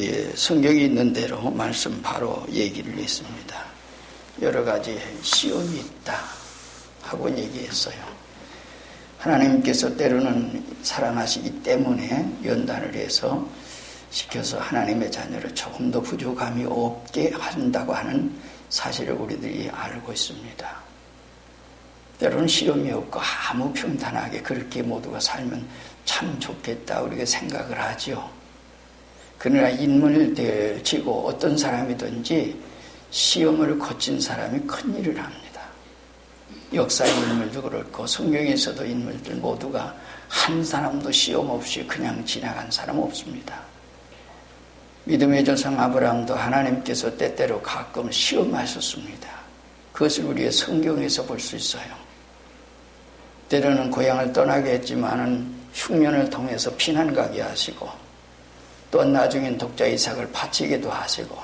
우리 성경에 있는 대로 말씀 바로 얘기를 했습니다. 여러 가지 시험이 있다 하고 얘기했어요. 하나님께서 때로는 사랑하시기 때문에 연단을 해서 시켜서 하나님의 자녀를 조금 더 부족함이 없게 한다고 하는 사실을 우리들이 알고 있습니다. 때로는 시험이 없고 아무 평탄하게 그렇게 모두가 살면 참 좋겠다 우리가 생각을 하죠. 그러나 인물을 지고 어떤 사람이든지 시험을 거친 사람이 큰 일을 합니다. 역사의 인물도 그렇고 성경에서도 인물들 모두가 한 사람도 시험 없이 그냥 지나간 사람 없습니다. 믿음의 조상 아브라함도 하나님께서 때때로 가끔 시험하셨습니다. 그것을 우리의 성경에서 볼 수 있어요. 때로는 고향을 떠나게 했지만은 흉년을 통해서 피난 가게 하시고 또 나중엔 독자 이삭을 바치기도 하시고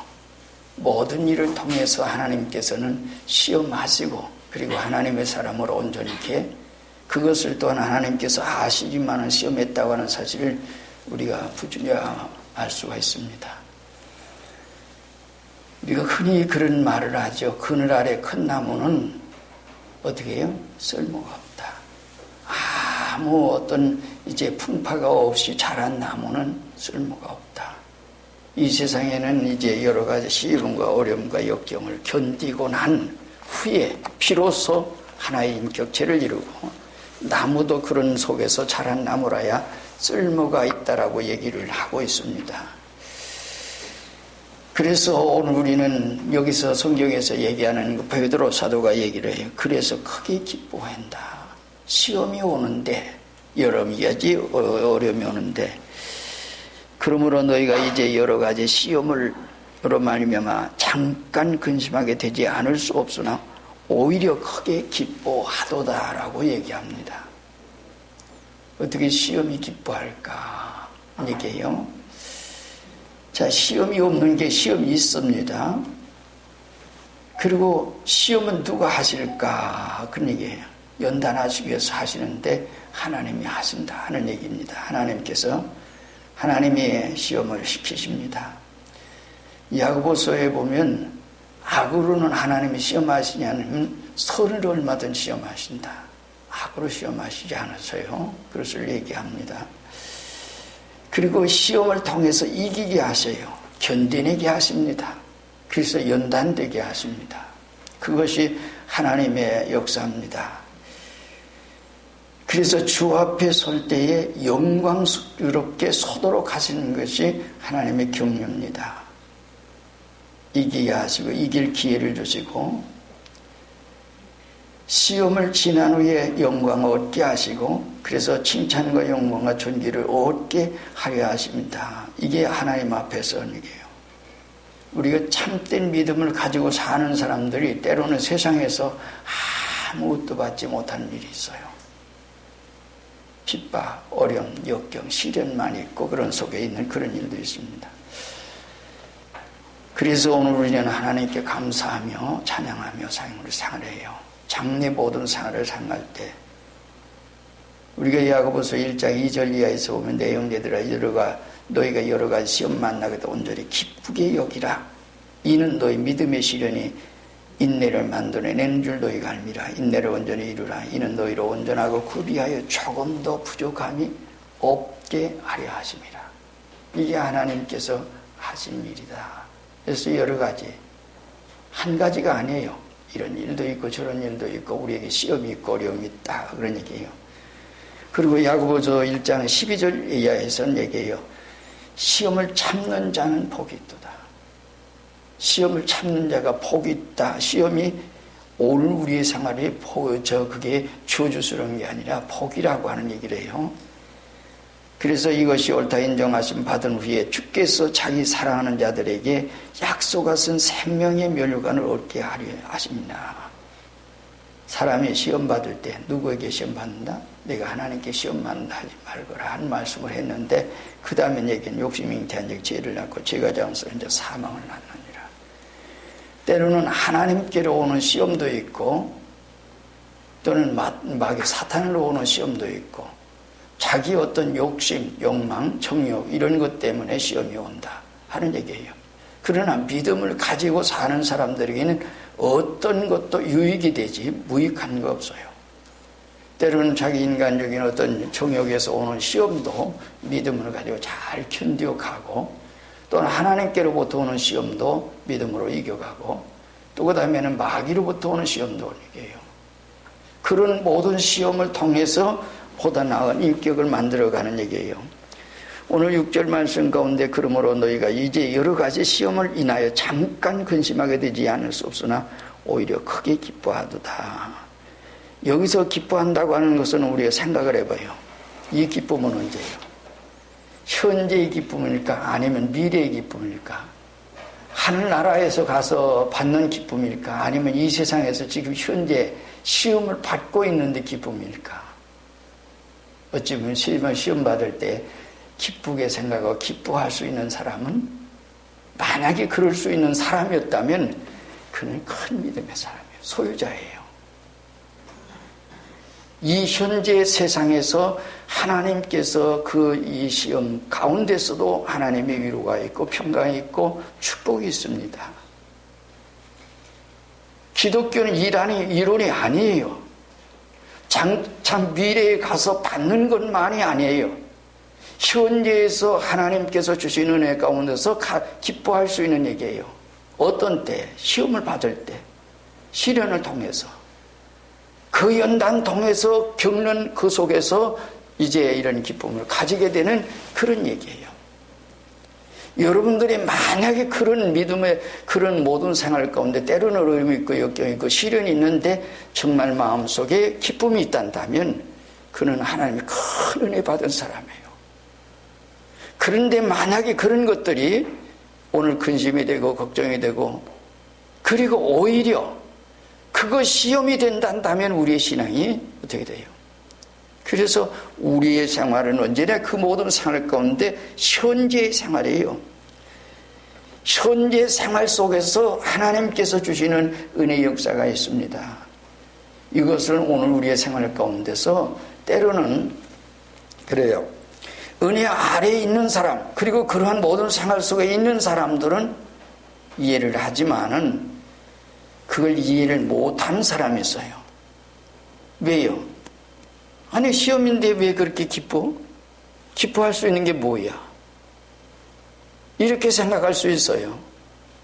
모든 일을 통해서 하나님께서는 시험하시고 그리고 하나님의 사람으로 온전히 그것을 또한 하나님께서 아시지만은 시험했다고 하는 사실을 우리가 알 수가 있습니다. 우리가 흔히 그런 말을 하죠. 그늘 아래 큰 나무는 어떻게 해요? 쓸모가 없다. 아무 어떤 이제 풍파가 없이 자란 나무는 쓸모가 없다. 이 세상에는 이제 여러 가지 시험과 어려움과 역경을 견디고 난 후에 비로소 하나의 인격체를 이루고 나무도 그런 속에서 자란 나무라야 쓸모가 있다라고 얘기를 하고 있습니다. 그래서 오늘 우리는 여기서 성경에서 얘기하는 베드로 사도가 얘기를 해요. 그래서 크게 기뻐한다. 시험이 오는데 여름이야지 어려움이 오는데 그러므로 너희가 이제 여러 가지 시험으로 말미암아 잠깐 근심하게 되지 않을 수 없으나 오히려 크게 기뻐하도다라고 얘기합니다. 어떻게 시험이 기뻐할까 얘기해요. 자, 시험이 없는 게 시험이 있습니다. 그리고 시험은 누가 하실까 그런 얘기예요. 연단하시기 위해서 하시는데 하나님이 하신다 하는 얘기입니다. 하나님께서 하나님이 시험을 시키십니다. 야고보서에 보면 악으로는 하나님이 시험하시냐면 선으로 얼마든 시험하신다. 악으로 시험하시지 않았어요. 그것을 얘기합니다. 그리고 시험을 통해서 이기게 하셔요. 견뎌내게 하십니다. 그래서 연단되게 하십니다. 그것이 하나님의 역사입니다. 그래서 주 앞에 설 때에 영광스럽게 서도록 하시는 것이 하나님의 경륜입니다. 이기게 하시고 이길 기회를 주시고 시험을 지난 후에 영광을 얻게 하시고 그래서 칭찬과 영광과 존귀를 얻게 하려 하십니다. 이게 하나님 앞에서 하는 얘기예요. 우리가 참된 믿음을 가지고 사는 사람들이 때로는 세상에서 아무것도 받지 못하는 일이 있어요. 핍박, 어려움, 역경, 시련만 있고 그런 속에 있는 그런 일도 있습니다. 그래서 오늘 우리는 하나님께 감사하며 찬양하며 삶을 생활해요. 장래 모든 생활을 생활할 때 우리가 야고보서 1장 2절 이하에서 보면 내용제들아 너희가 여러 가지 시험 만나게도 온전히 기쁘게 여기라. 이는 너희 믿음의 시련이 인내를 만들어내는 줄 너희가 알미라. 인내를 온전히 이루라. 이는 너희로 온전하고 그리하여 조금 더 부족함이 없게 하려 하심이라. 이게 하나님께서 하신 일이다. 그래서 여러 가지 한 가지가 아니에요. 이런 일도 있고 저런 일도 있고 우리에게 시험이 있고 어려움이 있다 그런 얘기예요. 그리고 야고보서 1장 12절 이하에서는 얘기해요. 시험을 참는 자는 복이 있도다. 시험을 참는 자가 복이 있다. 시험이 오늘 우리의 생활에 그게 저주스러운 게 아니라 복이라고 하는 얘기를 해요. 그래서 이것이 옳다 인정하심 받은 후에 주께서 자기 사랑하는 자들에게 약속하신 생명의 면류관을 얻게 하려 하십니다. 사람이 시험 받을 때 누구에게 시험 받는다? 내가 하나님께 시험 받는다 하지 말거라 한 말씀을 했는데 그 다음에 얘기는 욕심이 잉태한 적 죄를 낳고 죄가 자원스러운 이제 사망을 낳느니라. 때로는 하나님께로 오는 시험도 있고 또는 마귀 사탄으로 오는 시험도 있고 자기 어떤 욕심, 욕망, 정욕 이런 것 때문에 시험이 온다. 하는 얘기예요. 그러나 믿음을 가지고 사는 사람들에게는 어떤 것도 유익이 되지 무익한 거 없어요. 때로는 자기 인간적인 어떤 정욕에서 오는 시험도 믿음을 가지고 잘 견디어 가고, 또는 하나님께로부터 오는 시험도 믿음으로 이겨가고, 또 그 다음에는 마귀로부터 오는 시험도 이겨요. 그런 모든 시험을 통해서 보다 나은 인격을 만들어가는 얘기예요. 오늘 6절 말씀 가운데 그러므로 너희가 이제 여러 가지 시험을 인하여 잠깐 근심하게 되지 않을 수 없으나 오히려 크게 기뻐하도다. 여기서 기뻐한다고 하는 것은 우리가 생각을 해봐요. 이 기쁨은 언제예요? 현재의 기쁨일까? 아니면 미래의 기쁨일까? 하늘나라에서 가서 받는 기쁨일까? 아니면 이 세상에서 지금 현재 시험을 받고 있는데 기쁨일까? 어찌 보면 시험 받을 때 기쁘게 생각하고 기뻐할 수 있는 사람은, 만약에 그럴 수 있는 사람이었다면 그는 큰 믿음의 사람이에요. 소유자예요. 이 현재 세상에서 하나님께서 그 이 시험 가운데서도 하나님의 위로가 있고 평강이 있고 축복이 있습니다. 기독교는 이론이 아니에요. 참 미래에 가서 받는 것만이 아니에요. 현재에서 하나님께서 주신 은혜 가운데서 기뻐할 수 있는 얘기예요. 어떤 때? 시험을 받을 때, 시련을 통해서, 그 연단 통해서 겪는 그 속에서 이제 이런 기쁨을 가지게 되는 그런 얘기예요. 여러분들이 만약에 그런 믿음의 그런 모든 생활 가운데 때로는 어려움이 있고 역경이 있고 시련이 있는데 정말 마음속에 기쁨이 있단다면 그는 하나님의 큰 은혜 받은 사람이에요. 그런데 만약에 그런 것들이 오늘 근심이 되고 걱정이 되고, 그리고 오히려 그거 시험이 된다면 우리의 신앙이 어떻게 돼요? 그래서 우리의 생활은 언제나 그 모든 생활 가운데 현재의 생활이에요. 현재 생활 속에서 하나님께서 주시는 은혜의 역사가 있습니다. 이것을 오늘 우리의 생활 가운데서 때로는 그래요. 은혜 아래에 있는 사람, 그리고 그러한 모든 생활 속에 있는 사람들은 이해를 하지만은 그걸 이해를 못하는 사람이 있어요. 왜요? 아니 시험인데 왜 그렇게 기뻐? 기뻐할 수 있는 게 뭐야? 이렇게 생각할 수 있어요.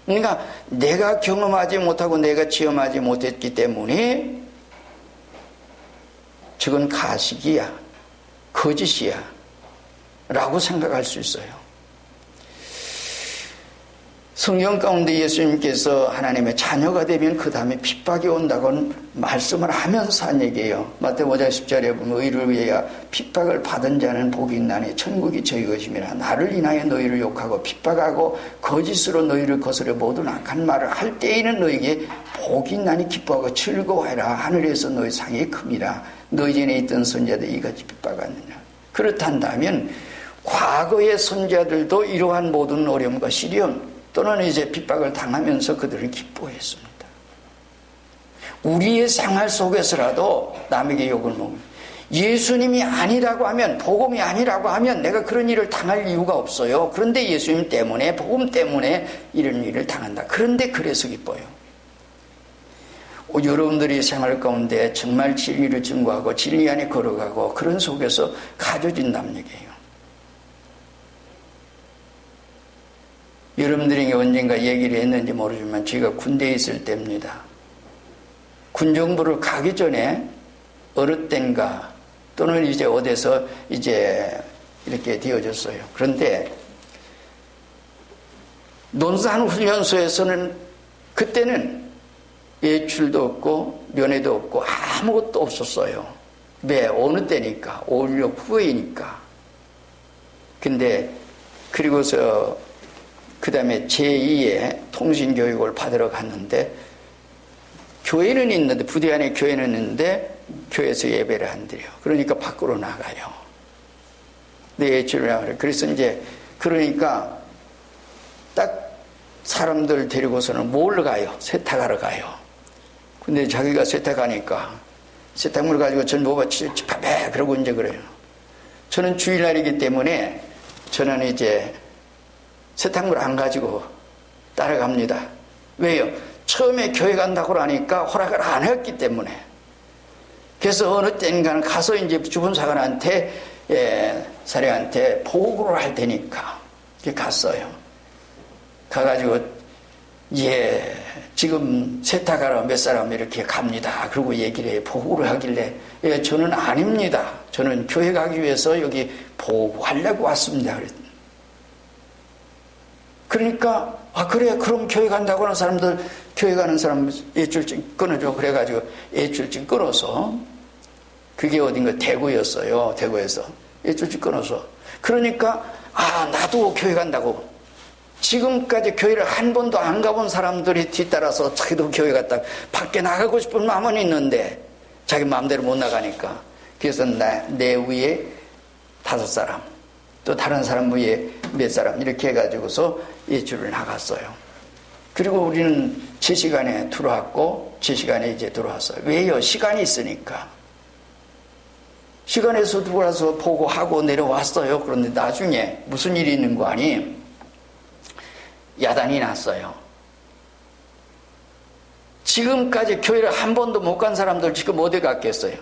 그러니까 내가 경험하지 못하고 내가 체험하지 못했기 때문에 저건 가식이야, 거짓이야 라고 생각할 수 있어요. 성경 가운데 예수님께서 하나님의 자녀가 되면 그 다음에 핍박이 온다고 말씀을 하면서 한 얘기예요. 마태복음 5장 10절에 보면 의를 위하여 핍박을 받은 자는 복이 있나니 천국이 저희 것임이라. 나를 인하여 너희를 욕하고 핍박하고 거짓으로 너희를 거스려 모든 악한 말을 할 때에는 너희에게 복이 있나니 기뻐하고 즐거워하라. 하늘에서 너희 상이 큽니다. 너희 전에 있던 선자들이 이같이 핍박하느냐. 그렇단다면 과거의 선자들도 이러한 모든 어려움과 시련 또는 이제 핍박을 당하면서 그들을 기뻐했습니다. 우리의 생활 속에서라도 남에게 욕을 먹으면, 예수님이 아니라고 하면, 복음이 아니라고 하면 내가 그런 일을 당할 이유가 없어요. 그런데 예수님 때문에, 복음 때문에 이런 일을 당한다. 그런데 그래서 기뻐요. 여러분들이 생활 가운데 정말 진리를 증거하고 진리 안에 걸어가고 그런 속에서 가져진다는 얘기예요. 여러분들에게 언젠가 얘기를 했는지 모르지만 제가 군대에 있을 때입니다. 군정부를 가기 전에 어느 땐가 또는 이제 어디서 이제 이렇게 되어졌어요. 그런데 논산훈련소에서는 그때는 예출도 없고 면회도 없고 아무것도 없었어요. 왜? 어느 때니까 5.16 후에니까. 근데 그리고서 그 다음에 제2의 통신교육을 받으러 갔는데 교회는 있는데, 부대 안에 교회는 있는데 교회에서 예배를 안 드려. 그러니까 밖으로 나가요. 예출을 나가요. 그래서 이제 그러니까 딱 사람들 데리고서는 뭘 가요? 세탁하러 가요. 근데 자기가 세탁하니까 세탁물 가지고 전 뭐가 집합해 그러고 이제 그래요. 저는 주일날이기 때문에 저는 이제 세탁물 안 가지고 따라갑니다. 왜요? 처음에 교회 간다고 하니까 허락을 안 했기 때문에. 그래서 어느 때인가는 가서 이제 주변 사관한테, 사례한테 보고를 할 테니까 갔어요. 가가지고 지금 세탁하러 몇 사람 이렇게 갑니다. 그리고 얘기를 해요. 보고를 하길래 저는 아닙니다. 저는 교회 가기 위해서 여기 보고하려고 왔습니다. 그러니까 그래 그럼 교회 간다고 하는 사람들 교회 가는 사람 예출증 끊어줘. 그래가지고 예출증 끊어서 그게 어딘가 대구였어요. 대구에서 예출증 끊어서 그러니까 나도 교회 간다고 지금까지 교회를 한 번도 안 가본 사람들이 뒤따라서 자기도 교회 갔다 밖에 나가고 싶은 마음은 있는데 자기 마음대로 못 나가니까 그래서 내 위에 5사람 또 다른 사람 위에 몇 사람 이렇게 해가지고서 예출을 나갔어요. 그리고 우리는 제 시간에 들어왔고 제 시간에 이제 들어왔어요. 왜요? 시간이 있으니까. 시간에서 들어와서 보고하고 내려왔어요. 그런데 나중에 무슨 일이 있는 거 아니? 야단이 났어요. 지금까지 교회를 한 번도 못 간 사람들 지금 어디 갔겠어요?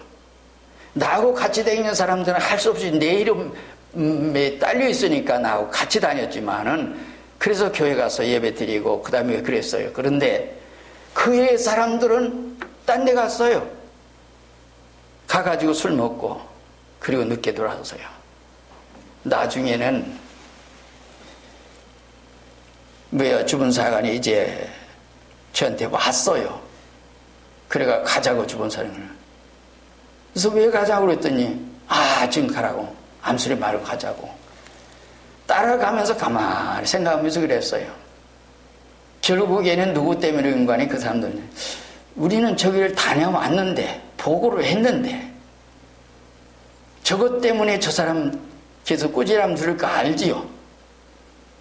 나하고 같이 다니는 사람들은 할 수 없이 내 이름에 딸려 있으니까 나하고 같이 다녔지만은 그래서 교회 가서 예배 드리고 그 다음에 그랬어요. 그런데 그 외의 사람들은 딴 데 갔어요. 가가지고 술 먹고 그리고 늦게 돌아서요. 나중에는 뭐야 주변사관이 이제 저한테 왔어요. 그래가 가자고 주변사관을. 그래서 왜 가자고 그랬더니 지금 가라고 암소리 말고 가자고. 따라가면서 가만히 생각하면서 그랬어요. 결국에는 누구 때문에 그런 거 아니 그 사람들은 우리는 저기를 다녀왔는데 보고를 했는데 저것 때문에 저 사람 계속 꾸지람 들을까 알지요.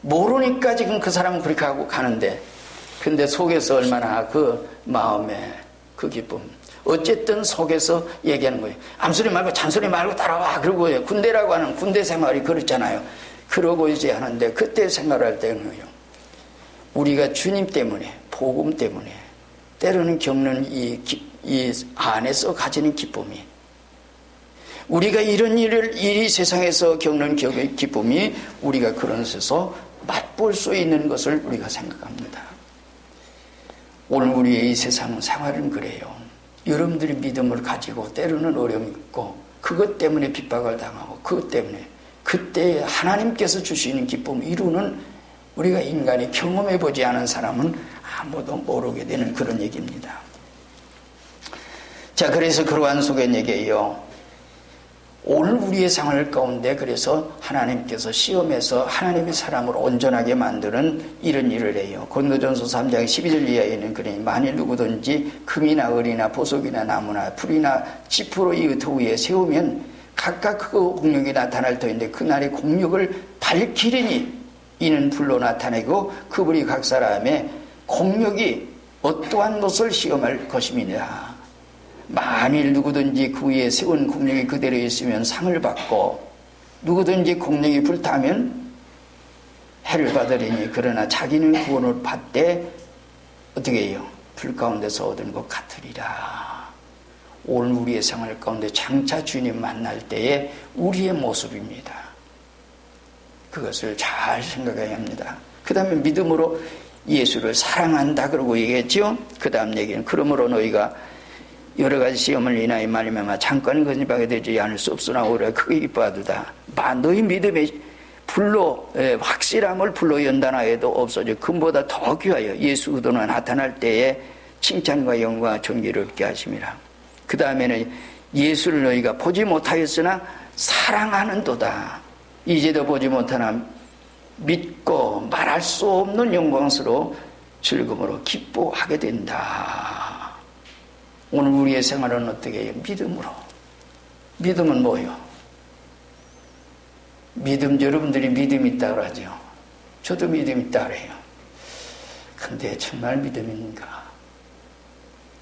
모르니까 지금 그 사람은 그렇게 하고 가는데 근데 속에서 얼마나 그 마음에 그 기쁨 어쨌든 속에서 얘기하는 거예요. 암소리 말고 잔소리 말고 따라와. 그러고 군대라고 하는 군대 생활이 그렇잖아요. 그러고 이제 하는데 그때 생활할 때는요. 우리가 주님 때문에 복음 때문에 때로는 겪는 이 안에서 가지는 기쁨이 우리가 이런 일이 세상에서 겪는 기쁨이 우리가 그런 데서 맛볼 수 있는 것을 우리가 생각합니다. 오늘 우리의 이 세상 생활은 그래요. 여러분들이 믿음을 가지고 때로는 어려움이 있고 그것 때문에 핍박을 당하고 그것 때문에 그때 하나님께서 주시는 기쁨 이루는 우리가 인간이 경험해보지 않은 사람은 아무도 모르게 되는 그런 얘기입니다. 자, 그래서 그러한 속에 얘기해요. 오늘 우리의 생활 가운데 그래서 하나님께서 시험에서 하나님의 사람을 온전하게 만드는 이런 일을 해요. 고린도전서 3장 12절 이하에는 그러니 만일 누구든지 금이나 을이나 보석이나 나무나 풀이나 지푸로 이 의토 위에 세우면 각각 그 공력이 나타날 터인데 그날의 공력을 밝히리니 이는 불로 나타내고 그 불이 각 사람의 공력이 어떠한 것을 시험할 것임이니라. 만일 누구든지 그 위에 세운 공력이 그대로 있으면 상을 받고 누구든지 공력이 불타면 해를 받으리니 그러나 자기는 구원을 받되 어떻게 해요? 불 가운데서 얻은 것 같으리라. 오늘 우리의 생활 가운데 장차 주님 만날 때에 우리의 모습입니다. 그것을 잘 생각해야 합니다. 그 다음에 믿음으로 예수를 사랑한다 그러고 얘기했죠. 그 다음 얘기는 그러므로 너희가 여러 가지 시험을 인하여 말미암아 잠깐 거짓말하게 되지 않을 수 없으나 오히려 크게 기뻐하도다. 너희 믿음의 불로 확실함을 불로 연단하여도 없어져 금보다 더 귀하여 예수 그리스도가 나타날 때에 칭찬과 영광과 존귀를 얻게 하심이라. 그 다음에는 예수를 너희가 보지 못하였으나 사랑하는도다. 이제도 보지 못하나 믿고 말할 수 없는 영광스러워 즐거움으로 기뻐하게 된다. 오늘 우리의 생활은 어떻게 해요? 믿음으로. 믿음은 뭐예요? 믿음, 여러분들이 믿음 있다고 하죠. 저도 믿음 있다고 그래요. 근데 정말 믿음인가?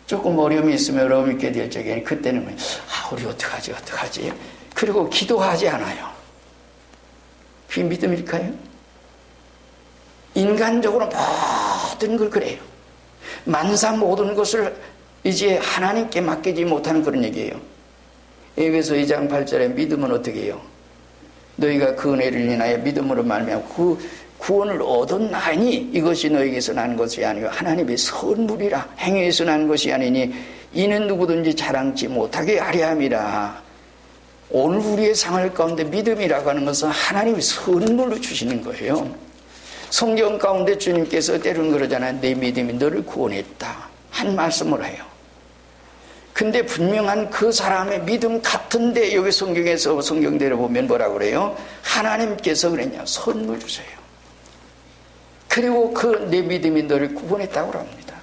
조금 어려움이 있으면 어려움이 있게 될 적에 그때는 우리 어떡하지? 그리고 기도하지 않아요. 그게 믿음일까요? 인간적으로 모든 걸 그래요. 만사 모든 것을 이제 하나님께 맡기지 못하는 그런 얘기예요. 에베소 2장 8절에 믿음은 어떻게 해요? 너희가 그 은혜를 인하여 믿음으로 말미암아 그 구원을 얻었나니 이것이 너에게서 난 것이 아니고 하나님의 선물이라. 행위에서 난 것이 아니니 이는 누구든지 자랑치 못하게 하려 함이라. 오늘 우리의 생활 가운데 믿음이라고 하는 것은 하나님이 선물로 주시는 거예요. 성경 가운데 주님께서 때로는 그러잖아요. 내 믿음이 너를 구원했다 한 말씀을 해요. 근데 분명한 그 사람의 믿음 같은데 여기 성경에서 성경대로 보면 뭐라고 그래요? 하나님께서 그랬냐? 선물 주세요. 그리고 그 내 믿음이 너를 구원했다고 합니다.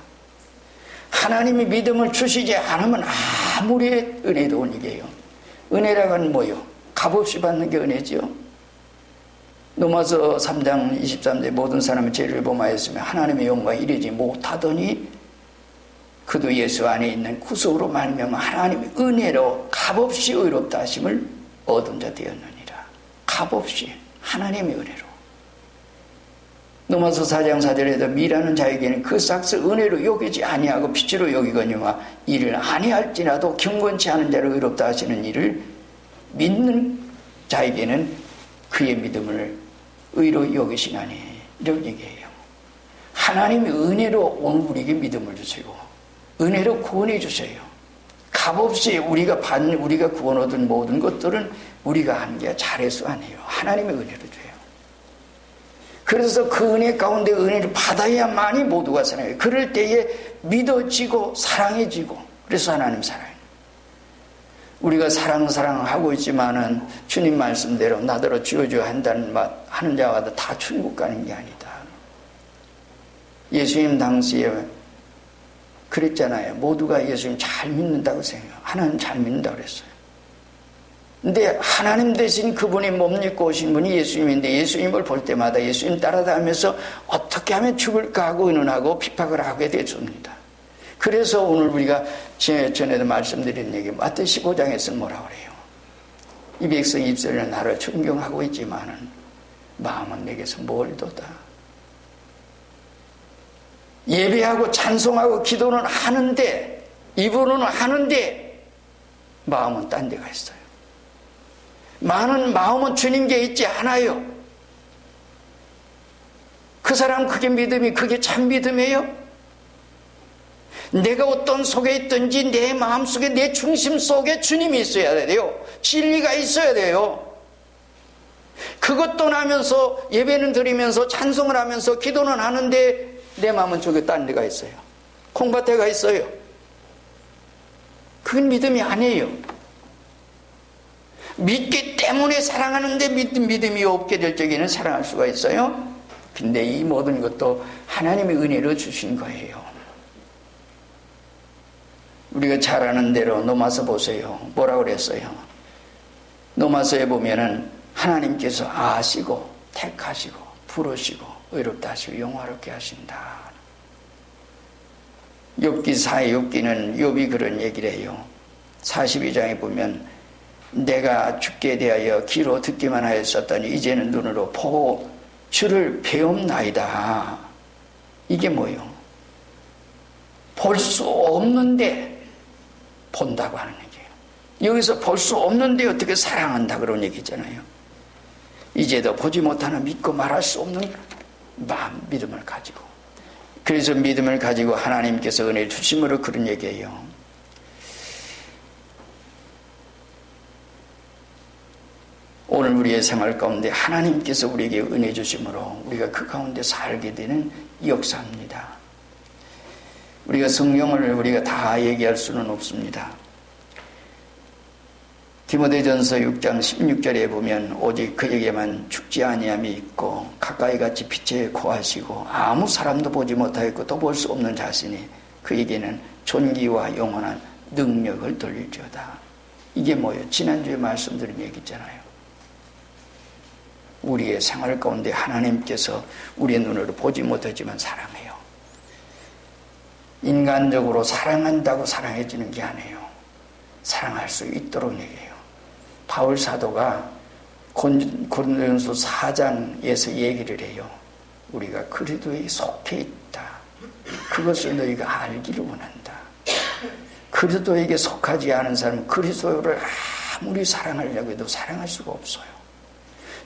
하나님이 믿음을 주시지 않으면 아무리 은혜도 은혜예요. 은혜라고 하는 뭐요? 값없이 받는 게 은혜지요. 로마서 3장 23절 모든 사람은 죄를 범하였으며 하나님의 영광에 이르지 못하더니 그도 예수 안에 있는 구속으로 말미암아 하나님의 은혜로 값없이 의롭다 하심을 얻은 자 되었느니라. 값없이 하나님의 은혜로. 로마서 4장 4절에도 미라는 자에게는 그 삭스 은혜로 여기지 아니하고 빛으로 여기거니와 이를 아니할지라도 경건치 않은 자를 의롭다 하시는 이를 믿는 자에게는 그의 믿음을 의로 여기시나니 이런 얘기예요. 하나님의 은혜로 오늘 우리에게 믿음을 주시고 은혜로 구원해 주세요. 값없이 우리가 구원 얻은 모든 것들은 우리가 한 게 잘해서 아니에요. 하나님의 은혜로 줘요. 그래서 그 은혜 가운데 은혜를 받아야만이 모두가 살아요. 그럴 때에 믿어지고 사랑해지고 그래서 하나님 사랑해요. 우리가 사랑하고 있지만은 주님 말씀대로 나더러 주어줘야 한다는 말 하는 자마다 다 천국 가는 게 아니다. 예수님 당시에 그랬잖아요. 모두가 예수님 잘 믿는다고 생각해요. 하나님 잘 믿는다고 그랬어요. 근데 하나님 대신 그분이 몸 입고 오신 분이 예수님인데 예수님을 볼 때마다 예수님 따라다니면서 어떻게 하면 죽을까 하고 의논하고 핍박을 하게 됐습니다. 그래서 오늘 우리가 전에도 말씀드린 얘기 마태 15장에서 뭐라고 그래요? 이 백성이 입술로는 나를 존경하고 있지만은 마음은 내게서 멀도다. 예배하고 찬송하고 기도는 하는데 입으로는 하는데 마음은 딴 데가 있어요. 마음은 주님께 있지 않아요. 그 사람 그게 믿음이 그게 참 믿음이에요? 내가 어떤 속에 있든지 내 마음속에 내 중심 속에 주님이 있어야 돼요. 진리가 있어야 돼요. 그것도 나면서 예배는 드리면서 찬송을 하면서 기도는 하는데 내 마음은 저기 딴 데가 있어요. 콩밭에 가 있어요. 그건 믿음이 아니에요. 믿기 때문에 사랑하는데 믿음이 없게 될 적에는 사랑할 수가 있어요. 근데 이 모든 것도 하나님의 은혜로 주신 거예요. 우리가 잘 아는 대로 노마서 보세요. 뭐라고 그랬어요? 노마서에 보면은 하나님께서 아시고 택하시고 부르시고 의롭다 하시고 영화롭게 하신다. 욥기 4의 욥기는 욥이 그런 얘기를 해요. 42장에 보면 내가 주께 대하여 귀로 듣기만 하였었더니 이제는 눈으로 보고 주를 배움나이다. 이게 뭐예요? 볼 수 없는데 본다고 하는 얘기예요. 여기서 볼 수 없는데 어떻게 사랑한다 그런 얘기잖아요. 이제도 보지 못하는 믿고 말할 수 없는 마음, 믿음을 가지고. 그래서 믿음을 가지고 하나님께서 은혜 주심으로 그런 얘기예요. 오늘 우리의 생활 가운데 하나님께서 우리에게 은혜 주심으로 우리가 그 가운데 살게 되는 역사입니다. 우리가 성경을 우리가 다 얘기할 수는 없습니다. 디모데전서 6장 16절에 보면 오직 그에게만 죽지 아니함이 있고 가까이 같이 빛에 거하시고 아무 사람도 보지 못하였고 또 볼 수 없는 자신이 그에게는 존귀와 영원한 능력을 돌릴지어다. 이게 뭐예요? 지난주에 말씀드린 얘기 있잖아요. 우리의 생활 가운데 하나님께서 우리의 눈으로 보지 못하지만 사랑해요. 인간적으로 사랑한다고 사랑해지는 게 아니에요. 사랑할 수 있도록 얘기해요. 바울 사도가 고린도전서 4장에서 얘기를 해요. 우리가 그리스도에 속해 있다. 그것을 너희가 알기를 원한다. 그리스도에게 속하지 않은 사람은 그리스도를 아무리 사랑하려고 해도 사랑할 수가 없어요.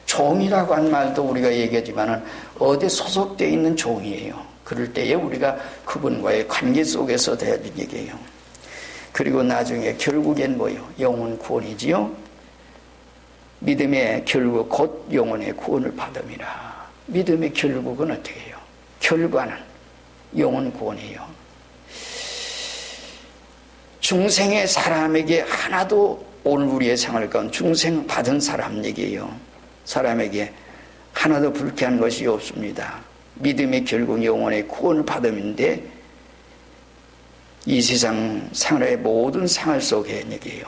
종이라고 한 말도 우리가 얘기하지만 어디에 소속되어 있는 종이에요. 그럴 때에 우리가 그분과의 관계 속에서 해야 되는 얘기예요. 그리고 나중에 결국엔 뭐예요? 영혼 구원이지요. 믿음의 결국 곧 영혼의 구원을 받음이라. 믿음의 결국은 어떻게 해요? 결과는 영혼 구원이에요. 중생의 사람에게 하나도 오늘 우리의 생활 가운데 중생 받은 사람 얘기예요. 사람에게 하나도 불쾌한 것이 없습니다. 믿음의 결국 영혼의 구원을 받음인데 이 세상 생활의 모든 생활 속에 얘기예요.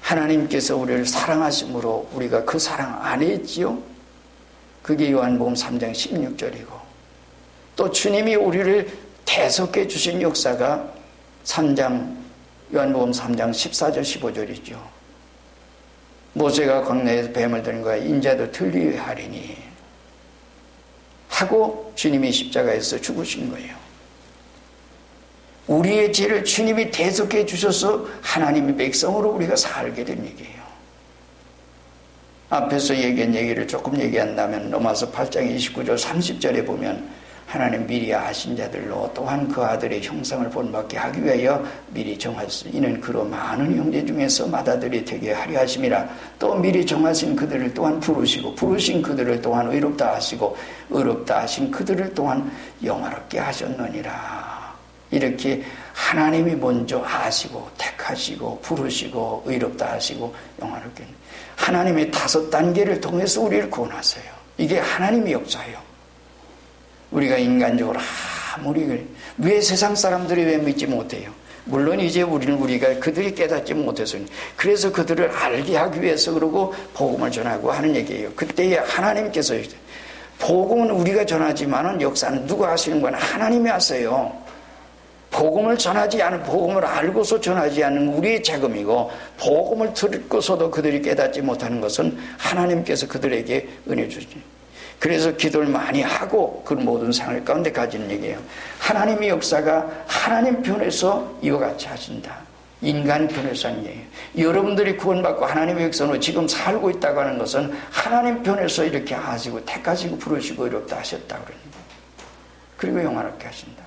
하나님께서 우리를 사랑하심으로 우리가 그 사랑 안에 있지요. 그게 요한복음 3장 16절이고 또 주님이 우리를 대속해 주신 역사가 요한복음 3장 14절 15절이죠. 모세가 광야에서 뱀을 드는 거야. 인자도 들리게 하리니 하고 주님이 십자가에서 죽으신 거예요. 우리의 죄를 주님이 대속해 주셔서 하나님의 백성으로 우리가 살게 된 얘기예요. 앞에서 얘기한 얘기를 조금 얘기한다면 로마서 8장 29절 30절에 보면 하나님 미리 아신 자들로 또한 그 아들의 형상을 본받게 하기 위하여 미리 정하셨으니 이는 그로 많은 형제 중에서 맏아들이 되게 하려 하심이라. 또 미리 정하신 그들을 또한 부르시고 부르신 그들을 또한 의롭다 하시고 의롭다 하신 그들을 또한 영화롭게 하셨느니라. 이렇게 하나님이 먼저 아시고 택하시고 부르시고 의롭다 하시고 영화롭게 하나님의 5단계를 통해서 우리를 구원하세요. 이게 하나님의 역사예요. 우리가 인간적으로 아무리 왜 세상 사람들이 왜 믿지 못해요? 물론 이제 우리가 그들이 깨닫지 못해서 그래서 그들을 알게 하기 위해서 그러고 복음을 전하고 하는 얘기예요. 그때에 하나님께서 복음은 우리가 전하지만은 역사는 누가 하시는 건 하나님이 하세요. 복음을 전하지 않은 복음을 알고서 전하지 않는 우리의 자금이고 복음을 듣고서도 그들이 깨닫지 못하는 것은 하나님께서 그들에게 은혜 주시죠. 그래서 기도를 많이 하고 그 모든 상을 가운데 가지는 얘기예요. 하나님의 역사가 하나님 편에서 이와 같이 하신다. 인간 편에서 하는 얘기예요. 여러분들이 구원받고 하나님의 역사로 지금 살고 있다고 하는 것은 하나님 편에서 이렇게 하시고 택하시고 부르시고 이렇게 하셨다 그럽니다. 그리고 영화롭게 하신다.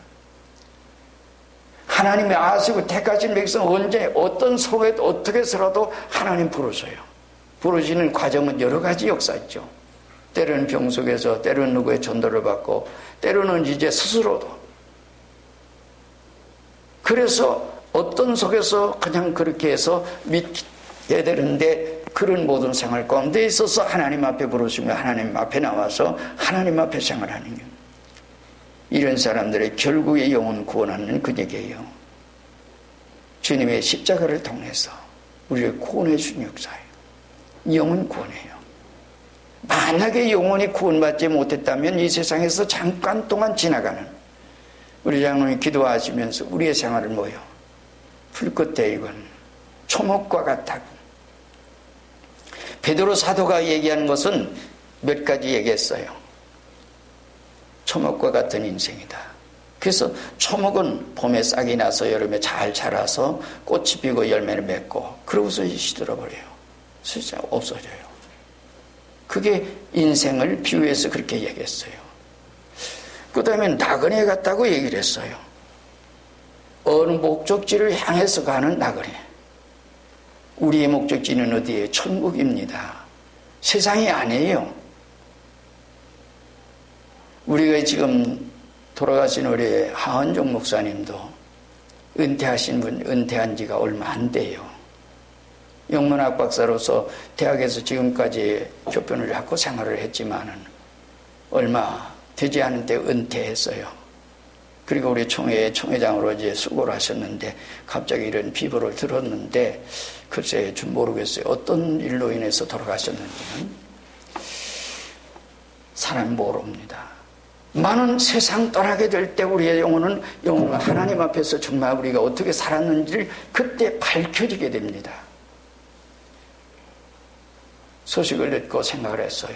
하나님의 아시고 택하신 백성 언제 어떤 속에도 어떻게 해서라도 하나님 부르셔요. 부르시는 과정은 여러 가지 역사 있죠. 때로는 병 속에서 때로는 누구의 전도를 받고 때로는 이제 스스로도 그래서 어떤 속에서 그냥 그렇게 해서 믿게 되는데 그런 모든 생활 가운데 있어서 하나님 앞에 부르시며 하나님 앞에 나와서 하나님 앞에 생활하는 거예요. 이런 사람들의 결국의 영혼 구원하는 그 얘기예요. 주님의 십자가를 통해서 우리를 구원해 주신 역사예요. 영혼 구원해요. 만약에 영혼이 구원받지 못했다면 이 세상에서 잠깐 동안 지나가는 우리 장로님이 기도하시면서 우리의 생활을 뭐요? 불꽃 대이건 초목과 같다고. 베드로 사도가 얘기하는 것은 몇 가지 얘기했어요. 초목과 같은 인생이다. 그래서 초목은 봄에 싹이 나서 여름에 잘 자라서 꽃이 피고 열매를 맺고 그러고서 시들어버려요. 진짜 없어져요. 그게 인생을 비유해서 그렇게 얘기했어요. 그 다음에 나그네 같다고 얘기를 했어요. 어느 목적지를 향해서 가는 나그네. 우리의 목적지는 어디에? 천국입니다. 세상이 아니에요. 우리가 지금 돌아가신 우리 하은종 목사님도 은퇴한 지가 얼마 안 돼요. 영문학 박사로서 대학에서 지금까지 교편을 하고 생활을 했지만은 얼마 되지 않은 때 은퇴했어요. 그리고 우리 총회장으로 이제 수고를 하셨는데 갑자기 이런 비보를 들었는데 글쎄 좀 모르겠어요. 어떤 일로 인해서 돌아가셨는지는 사람 모릅니다. 많은 세상 떠나게 될 때 우리의 영혼은 하나님 앞에서 정말 우리가 어떻게 살았는지를 그때 밝혀지게 됩니다. 소식을 듣고 생각을 했어요.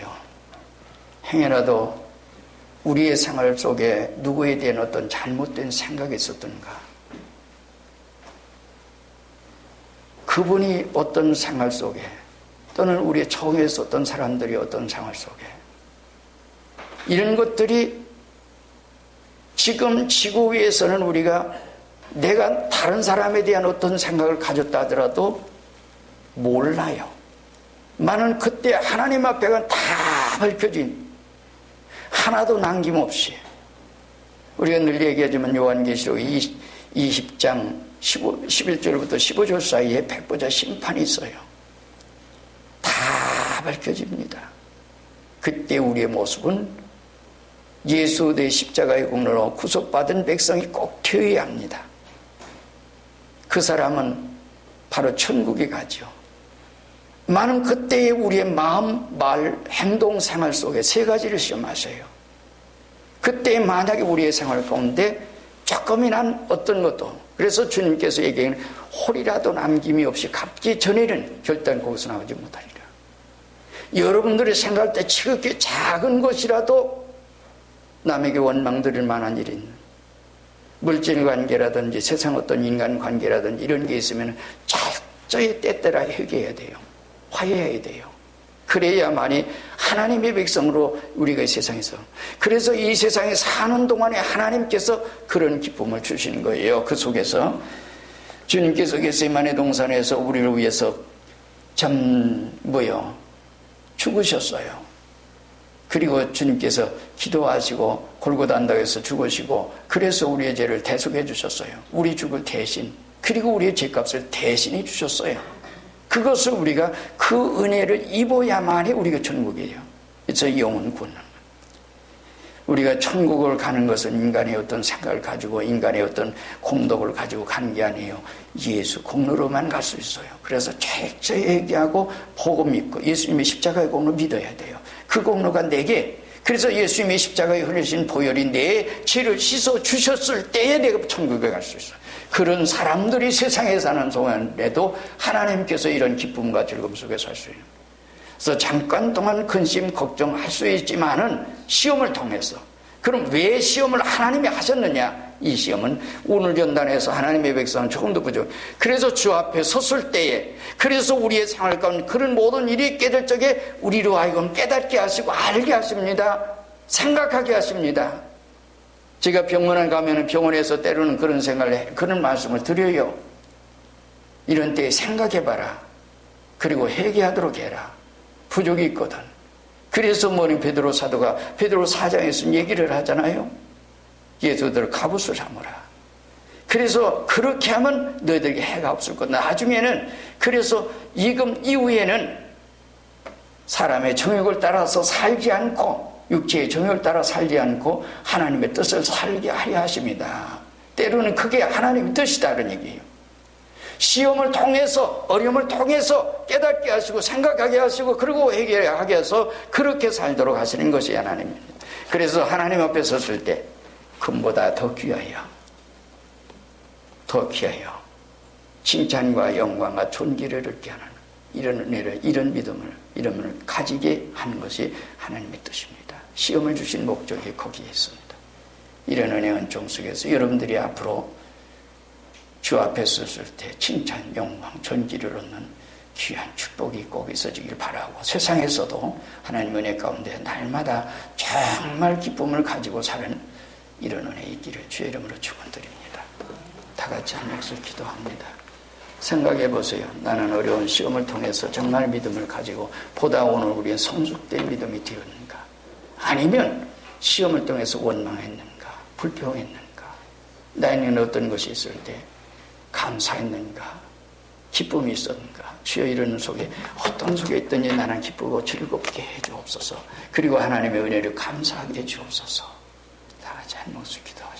행여라도 우리의 생활 속에 누구에 대한 어떤 잘못된 생각이 있었던가? 그분이 어떤 생활 속에, 또는 우리의 처음에 있었던 사람들이 어떤 생활 속에, 이런 것들이 지금 지구 위에서는 우리가 내가 다른 사람에 대한 어떤 생각을 가졌다 하더라도 몰라요. 나는 그때 하나님 앞에가 다 밝혀진, 하나도 남김없이, 우리가 늘 얘기하지만 요한계시록 20장 11절부터 15절 사이에 백보자 심판이 있어요. 다 밝혀집니다. 그때 우리의 모습은 예수 내 십자가의 공로로 구속받은 백성이 꼭 되어야 합니다. 그 사람은 바로 천국에 가죠. 많은 그때의 우리의 마음, 말, 행동, 생활 속에 세 가지를 시험하셔요. 그때 만약에 우리의 생활 가운데 조금이난 어떤 것도, 그래서 주님께서 얘기하는 홀이라도 남김이 없이 갚기 전에는 결단 거기서 나오지 못하리라. 여러분들이 생각할 때 지극히 작은 것이라도 남에게 원망드릴 만한 일이 있는 물질 관계라든지 세상 어떤 인간 관계라든지 이런 게 있으면 철저히 때때라 회개해야 돼요. 화해해야 돼요. 그래야만이 하나님의 백성으로 우리가 이 세상에서, 그래서 이 세상에 사는 동안에 하나님께서 그런 기쁨을 주시는 거예요. 그 속에서 주님께서 겟세마네 동산에서 우리를 위해서 죽으셨어요. 그리고 주님께서 기도하시고 골고다 언덕에서 죽으시고, 그래서 우리의 죄를 대속해 주셨어요. 우리 죽을 대신, 그리고 우리의 죄값을 대신해 주셨어요. 그것을 우리가 그 은혜를 입어야만이 우리가 천국이에요. 그래서 영혼 구원. 우리가 천국을 가는 것은 인간의 어떤 생각을 가지고 인간의 어떤 공덕을 가지고 가는 게 아니에요. 예수 공로로만 갈 수 있어요. 그래서 철저히 얘기하고 복음 믿고 예수님의 십자가의 공로 믿어야 돼요. 그 공로가 내게, 그래서 예수님의 십자가에 흘리신 보혈이 내 죄를 씻어 주셨을 때에 내가 천국에 갈 수 있어요. 그런 사람들이 세상에 사는 동안에도 하나님께서 이런 기쁨과 즐거움 속에 살 수 있는, 그래서 잠깐 동안 근심 걱정할 수 있지만은 시험을 통해서, 그럼 왜 시험을 하나님이 하셨느냐? 이 시험은 오늘 연단에서 하나님의 백성은 조금 더 부족. 그래서 주 앞에 섰을 때에, 그래서 우리의 생활 가운데 그런 모든 일이 깨질 적에 우리로 하여금 깨닫게 하시고 알게 하십니다. 생각하게 하십니다. 제가 병원에 가면 병원에서 때로는 그런 생각을 그런 말씀을 드려요. 이런 때에 생각해봐라. 그리고 회개하도록 해라. 부족이 있거든. 그래서 베드로 사도가 베드로 4장에서 얘기를 하잖아요. 예수들 갑옷을 삼으라. 그래서 그렇게 하면 너희들에게 해가 없을 거다. 나중에는, 그래서 이후에는 사람의 정욕을 따라서 살지 않고, 육체의 정욕을 따라 살지 않고 하나님의 뜻을 살게 하려 하십니다. 때로는 그게 하나님의 뜻이다, 그런 얘기예요. 시험을 통해서, 어려움을 통해서 깨닫게 하시고 생각하게 하시고 그리고 회개하게 해서 그렇게 살도록 하시는 것이 하나님입니다. 그래서 하나님 앞에 섰을 때 금보다 더 귀하여 칭찬과 영광과 존귀를 얻게 하는 이런 은혜를, 이런 믿음을 가지게 하는 것이 하나님의 뜻입니다. 시험을 주신 목적이 거기에 있습니다. 이런 은혜 은총 속에서 여러분들이 앞으로 주 앞에 섰을 때 칭찬, 영광, 존귀를 얻는 귀한 축복이 꼭 있어지길 바라고, 세상에서도 하나님 은혜 가운데 날마다 정말 기쁨을 가지고 사는 이런 은혜 있기를 주의 이름으로 축원드립니다. 다 같이 한 목소리 기도합니다. 생각해 보세요. 나는 어려운 시험을 통해서 정말 믿음을 가지고 보다 오늘 우리의 성숙된 믿음이 되었는가? 아니면 시험을 통해서 원망했는가? 불평했는가? 나에는 어떤 것이 있을 때 감사했는가? 기쁨이 있었는가? 주여, 이런 속에 어떤 속에 있든지 나는 기쁘고 즐겁게 해주옵소서. 그리고 하나님의 은혜를 감사하게 해주옵소서. 다 같이 한 목소리 기도하시죠.